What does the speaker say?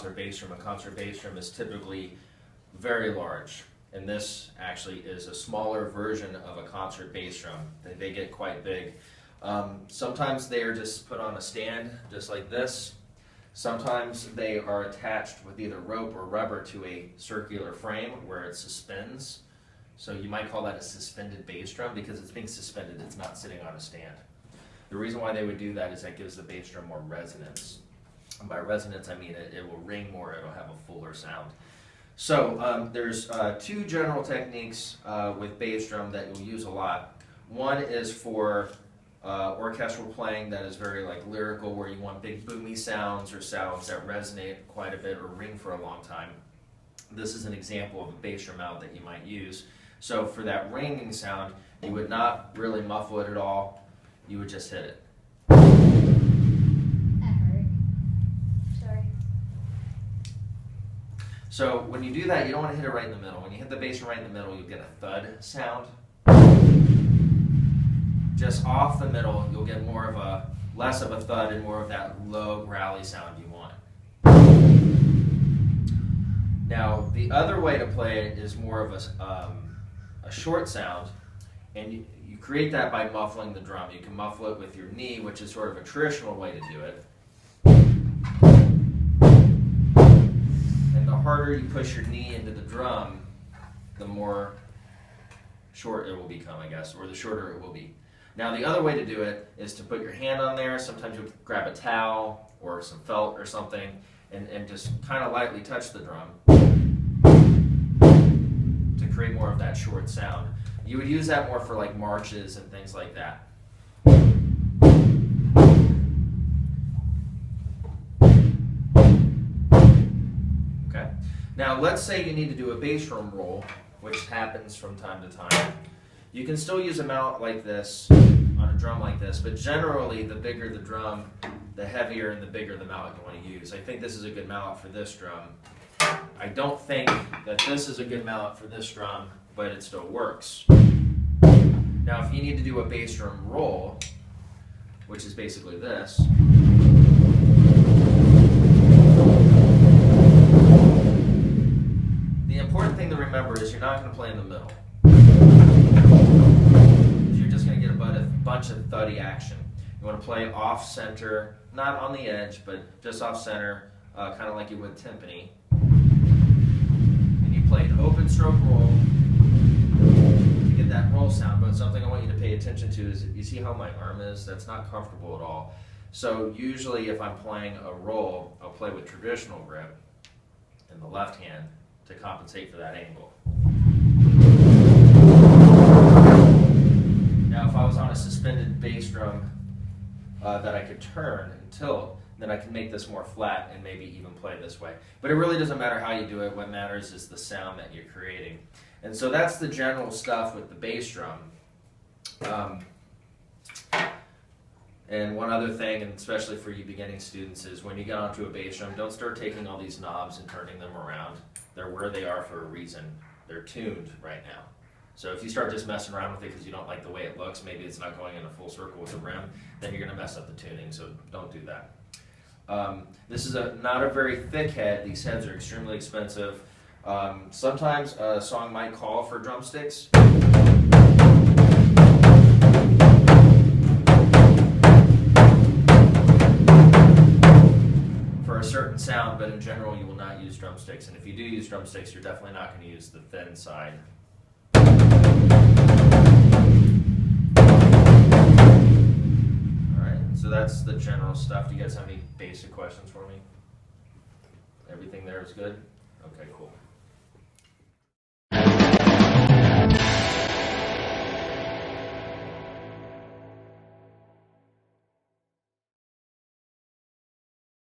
concert bass drum. A concert bass drum is typically very large, and this actually is a smaller version of a concert bass drum. They get quite big. Sometimes they are just put on a stand, just like this. Sometimes they are attached with either rope or rubber to a circular frame where it suspends. So you might call that a suspended bass drum because it's being suspended, it's not sitting on a stand. The reason why they would do that is that gives the bass drum more resonance. And by resonance, I mean it will ring more, it'll have a fuller sound. So there's two general techniques with bass drum that you'll use a lot. One is for orchestral playing that is very like lyrical, where you want big boomy sounds or sounds that resonate quite a bit or ring for a long time. This is an example of a bass drum mount that you might use. So for that ringing sound, you would not really muffle it at all, you would just hit it. That hurt. Sorry. So when you do that, you don't want to hit it right in the middle. When you hit the bass drum right in the middle, you'll get a thud sound. Just off the middle, you'll get more of a, less of a thud and more of that low growly sound you want. Now, the other way to play it is more of a short sound, and you create that by muffling the drum. You can muffle it with your knee, which is sort of a traditional way to do it. And the harder you push your knee into the drum, the more short it will become, I guess, or the shorter it will be. Now the other way to do it is to put your hand on there. Sometimes you'll grab a towel or some felt or something and just kind of lightly touch the drum to create more of that short sound. You would use that more for like marches and things like that. Okay. Now let's say you need to do a bass drum roll, which happens from time to time. You can still use a mount like this on a drum like this, but generally the bigger the drum, the heavier and the bigger the mount you want to use. I think this is a good mount for this drum. I don't think that this is a good mount for this drum, but it still works. Now if you need to do a bass drum roll, which is basically this, the important thing to remember is you're not going to play in the middle. Bunch of thuddy action. You want to play off center, not on the edge, but just off center, kind of like you would timpani. And you play an open stroke roll to get that roll sound, but something I want you to pay attention to is, you see how my arm is? That's not comfortable at all. So usually if I'm playing a roll, I'll play with traditional grip in the left hand to compensate for that angle. Now if I was on a suspended bass drum that I could turn and tilt, then I can make this more flat and maybe even play this way. But it really doesn't matter how you do it. What matters is the sound that you're creating. And so that's the general stuff with the bass drum. And one other thing, and especially for you beginning students, is when you get onto a bass drum, don't start taking all these knobs and turning them around. They're where they are for a reason. They're tuned right now. So if you start just messing around with it because you don't like the way it looks, maybe it's not going in a full circle with the rim, then you're going to mess up the tuning, so don't do that. This is not a very thick head. These heads are extremely expensive. Sometimes a song might call for drumsticks. For a certain sound, but in general you will not use drumsticks. And if you do use drumsticks, you're definitely not going to use the thin side. So that's the general stuff. Do you guys have any basic questions for me? Everything there is good? Okay, cool.